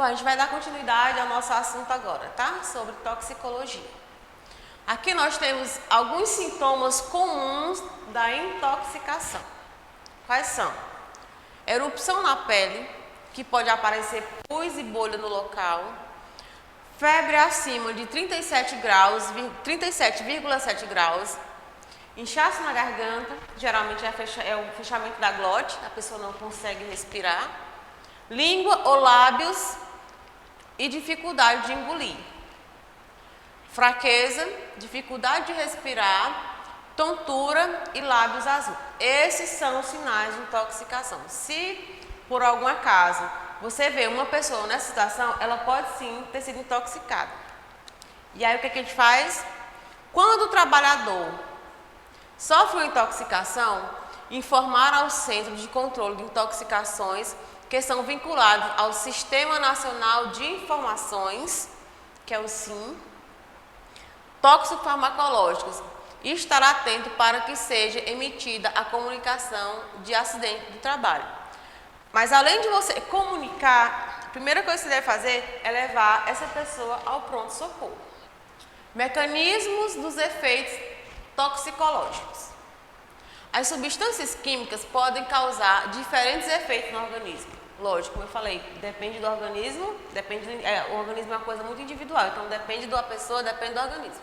a gente vai dar continuidade ao nosso assunto agora, tá? Sobre toxicologia. Aqui nós temos alguns sintomas comuns da intoxicação. Quais são? Erupção na pele, que pode aparecer pus e bolha no local. Febre acima de 37 graus, 37,7 graus. Inchaço na garganta, geralmente é o fechamento da glote, a pessoa não consegue respirar. Língua ou lábios e dificuldade de engolir. Fraqueza, dificuldade de respirar, tontura e lábios azuis. Esses são os sinais de intoxicação. Se por algum acaso você vê uma pessoa nessa situação, ela pode sim ter sido intoxicada. E aí o que a gente faz? Quando o trabalhador sofre uma intoxicação, informar ao Centro de Controle de Intoxicações, que são vinculados ao Sistema Nacional de Informações, que é o SIM, toxicofarmacológicos, e estar atento para que seja emitida a comunicação de acidente do trabalho. Mas além de você comunicar, a primeira coisa que você deve fazer é levar essa pessoa ao pronto-socorro. Mecanismos dos efeitos toxicológicos. As substâncias químicas podem causar diferentes efeitos no organismo. Lógico, como eu falei, depende do organismo, o organismo é uma coisa muito individual, então depende da pessoa, depende do organismo.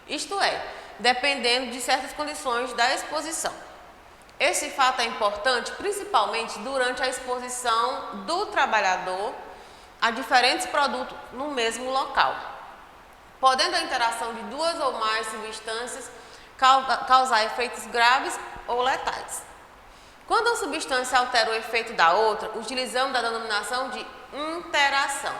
Isto é, dependendo de certas condições da exposição. Esse fato é importante principalmente durante a exposição do trabalhador a diferentes produtos no mesmo local, podendo a interação de duas ou mais substâncias causar efeitos graves ou letais. Quando a substância altera o efeito da outra, utilizamos a denominação de interação.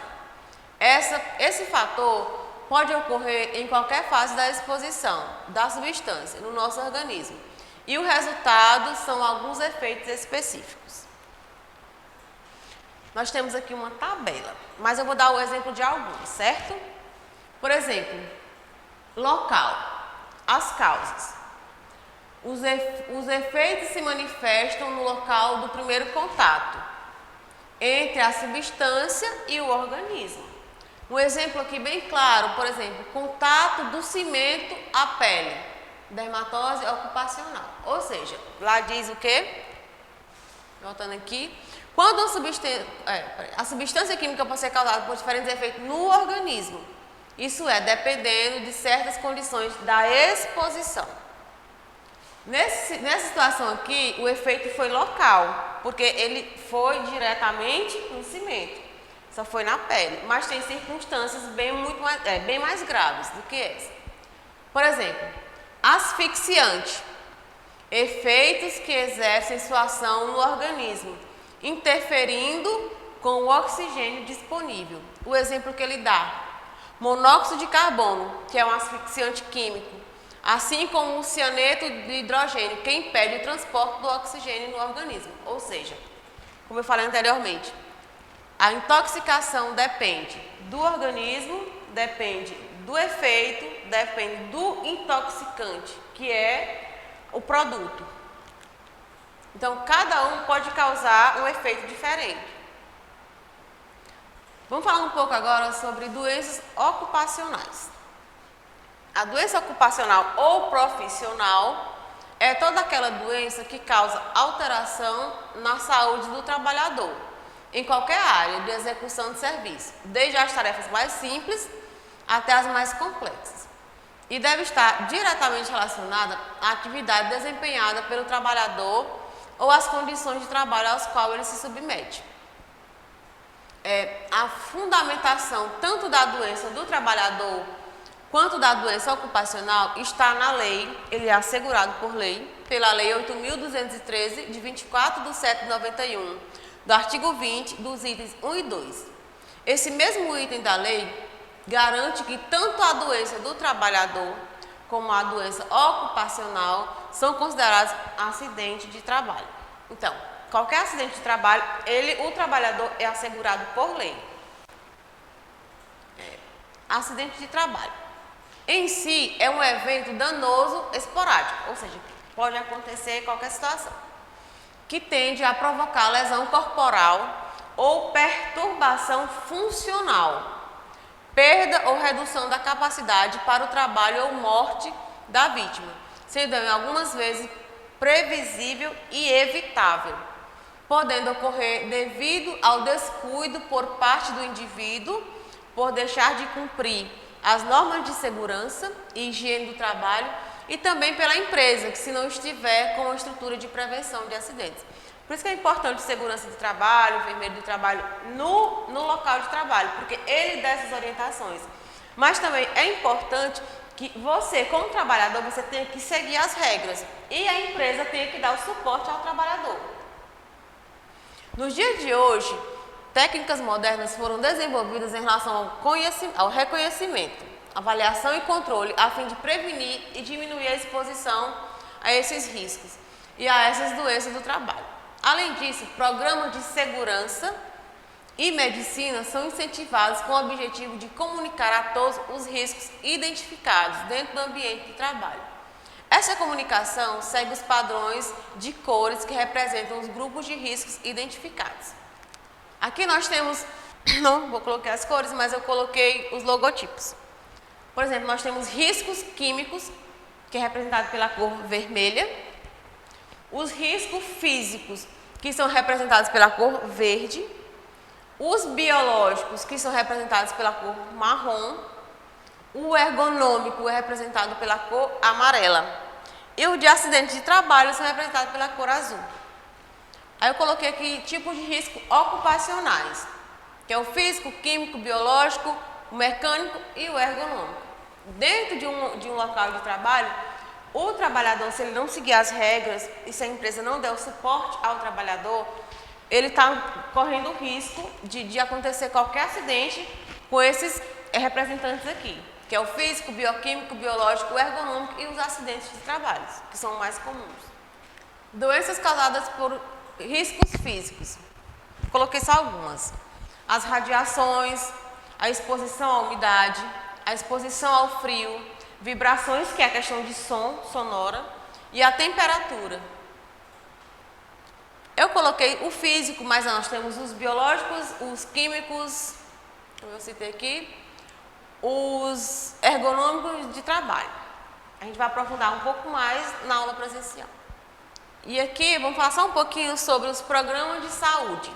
Esse fator pode ocorrer em qualquer fase da exposição da substância no nosso organismo. E o resultado são alguns efeitos específicos. Nós temos aqui uma tabela, mas eu vou dar o exemplo de alguns, certo? Por exemplo, local, as causas. Os efeitos se manifestam no local do primeiro contato entre a substância e o organismo. Um exemplo aqui bem claro, por exemplo, contato do cimento à pele, dermatose ocupacional. Ou seja, lá diz o quê? Voltando aqui. Quando a substância química pode ser causada por diferentes efeitos no organismo, isso é, dependendo de certas condições da exposição. Nessa situação aqui, o efeito foi local, porque ele foi diretamente no cimento, só foi na pele, mas tem circunstâncias bem mais graves do que essa. Por exemplo, asfixiante, efeitos que exercem sua ação no organismo, interferindo com o oxigênio disponível. O exemplo que ele dá, monóxido de carbono, que é um asfixiante químico, assim como o cianeto de hidrogênio, que impede o transporte do oxigênio no organismo. Ou seja, como eu falei anteriormente, a intoxicação depende do organismo, depende do efeito, depende do intoxicante, que é o produto. Então, cada um pode causar um efeito diferente. Vamos falar um pouco agora sobre doenças ocupacionais. A doença ocupacional ou profissional é toda aquela doença que causa alteração na saúde do trabalhador, em qualquer área de execução de serviço, desde as tarefas mais simples até as mais complexas, e deve estar diretamente relacionada à atividade desempenhada pelo trabalhador ou às condições de trabalho às quais ele se submete. A fundamentação tanto da doença do trabalhador quanto da doença ocupacional está na lei, ele é assegurado por lei, pela Lei 8.213, de 24/7/91, do artigo 20, dos itens 1 e 2. Esse mesmo item da lei garante que tanto a doença do trabalhador como a doença ocupacional são considerados acidente de trabalho. Então, qualquer acidente de trabalho, o trabalhador é assegurado por lei. Acidente de trabalho. Em si, é um evento danoso esporádico, ou seja, pode acontecer em qualquer situação, que tende a provocar lesão corporal ou perturbação funcional, perda ou redução da capacidade para o trabalho ou morte da vítima, sendo em algumas vezes previsível e evitável, podendo ocorrer devido ao descuido por parte do indivíduo por deixar de cumprir as normas de segurança e higiene do trabalho e também pela empresa, que se não estiver com uma estrutura de prevenção de acidentes. Por isso que é importante segurança do trabalho, enfermeiro do trabalho no local de trabalho, porque ele dá essas orientações. Mas também é importante que você, como trabalhador, você tenha que seguir as regras e a empresa tenha que dar o suporte ao trabalhador. Nos dias de hoje, técnicas modernas foram desenvolvidas em relação ao reconhecimento, avaliação e controle, a fim de prevenir e diminuir a exposição a esses riscos e a essas doenças do trabalho. Além disso, programas de segurança e medicina são incentivados com o objetivo de comunicar a todos os riscos identificados dentro do ambiente de trabalho. Essa comunicação segue os padrões de cores que representam os grupos de riscos identificados. Aqui nós temos, não vou colocar as cores, mas eu coloquei os logotipos. Por exemplo, nós temos riscos químicos, que é representado pela cor vermelha, os riscos físicos, que são representados pela cor verde, os biológicos, que são representados pela cor marrom, o ergonômico é representado pela cor amarela e o de acidente de trabalho são representados pela cor azul. Aí eu coloquei aqui tipos de risco ocupacionais, que é o físico, químico, biológico, o mecânico e o ergonômico. Dentro de um local de trabalho, o trabalhador, se ele não seguir as regras e se a empresa não der o suporte ao trabalhador, ele está correndo o risco de acontecer qualquer acidente com esses representantes aqui, que é o físico, bioquímico, biológico, ergonômico e os acidentes de trabalho, que são mais comuns. Doenças causadas por riscos físicos. Coloquei só algumas. As radiações, a exposição à umidade, a exposição ao frio, vibrações, que é a questão de som, sonora, e a temperatura. Eu coloquei o físico, mas nós temos os biológicos, os químicos, eu citei aqui, os ergonômicos de trabalho. A gente vai aprofundar um pouco mais na aula presencial. E aqui vamos falar só um pouquinho sobre os programas de saúde,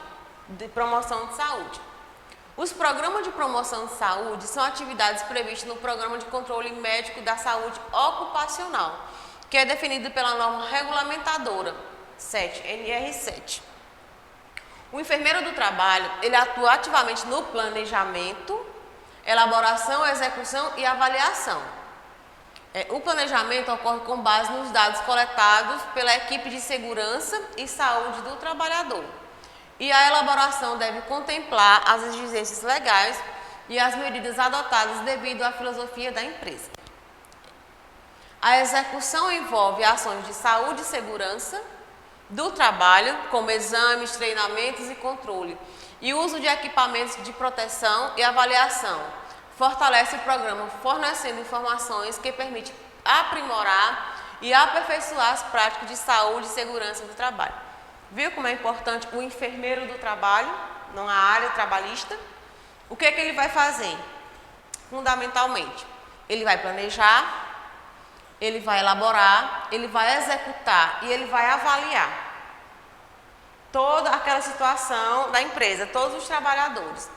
de promoção de saúde. Os programas de promoção de saúde são atividades previstas no Programa de Controle Médico da Saúde Ocupacional, que é definido pela norma regulamentadora 7, NR7. O enfermeiro do trabalho, ele atua ativamente no planejamento, elaboração, execução e avaliação. O planejamento ocorre com base nos dados coletados pela equipe de segurança e saúde do trabalhador. E a elaboração deve contemplar as exigências legais e as medidas adotadas devido à filosofia da empresa. A execução envolve ações de saúde e segurança do trabalho, como exames, treinamentos e controle, e uso de equipamentos de proteção e avaliação. Fortalece o programa fornecendo informações que permitem aprimorar e aperfeiçoar as práticas de saúde e segurança do trabalho. Viu como é importante o enfermeiro do trabalho, na área trabalhista? O que ele vai fazer? Fundamentalmente, ele vai planejar, ele vai elaborar, ele vai executar e ele vai avaliar toda aquela situação da empresa, todos os trabalhadores.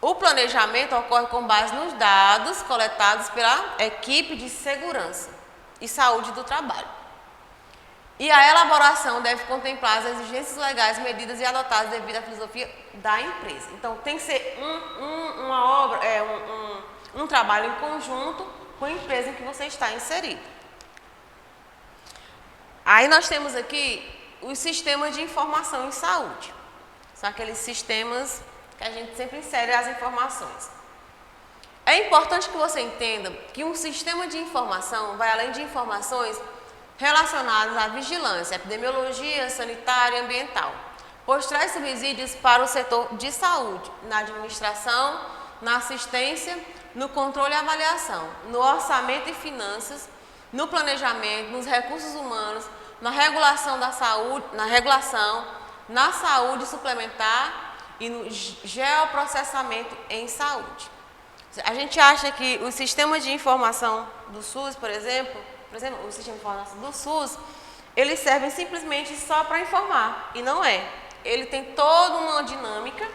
O planejamento ocorre com base nos dados coletados pela equipe de segurança e saúde do trabalho. E a elaboração deve contemplar as exigências legais, medidas e adotadas devido à filosofia da empresa. Então, tem que ser uma obra, um trabalho em conjunto com a empresa em que você está inserido. Aí nós temos aqui os sistemas de informação em saúde. São aqueles sistemas que a gente sempre insere as informações. É importante que você entenda que um sistema de informação vai além de informações relacionadas à vigilância, epidemiologia, sanitária e ambiental, pois traz subsídios para o setor de saúde, na administração, na assistência, no controle e avaliação, no orçamento e finanças, no planejamento, nos recursos humanos, na regulação da saúde, na saúde suplementar e no geoprocessamento em saúde. A gente acha que o sistema de informação do SUS, por exemplo, o sistema de informação do SUS, eles servem simplesmente só para informar, e não é. Ele tem toda uma dinâmica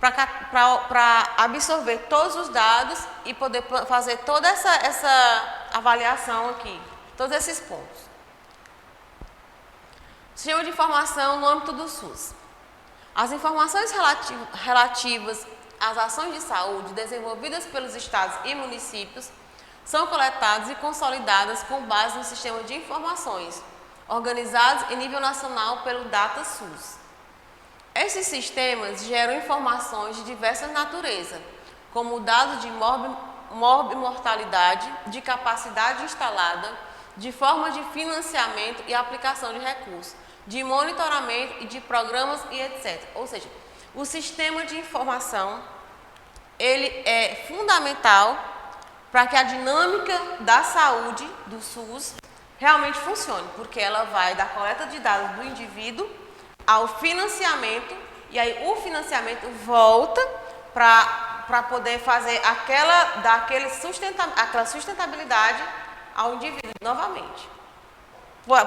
para absorver todos os dados e poder fazer toda essa avaliação aqui, todos esses pontos. Sistema de informação no âmbito do SUS. As informações relativas às ações de saúde desenvolvidas pelos estados e municípios são coletadas e consolidadas com base no sistema de informações, organizados em nível nacional pelo DataSUS. Esses sistemas geram informações de diversas naturezas, como dados de morbimortalidade, de capacidade instalada, de forma de financiamento e aplicação de recursos, de monitoramento e de programas e etc. Ou seja, o sistema de informação, ele é fundamental para que a dinâmica da saúde do SUS realmente funcione, porque ela vai da coleta de dados do indivíduo ao financiamento, e aí o financiamento volta para poder fazer aquela sustentabilidade ao indivíduo novamente.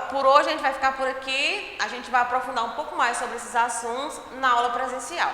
Por hoje a gente vai ficar por aqui, a gente vai aprofundar um pouco mais sobre esses assuntos na aula presencial.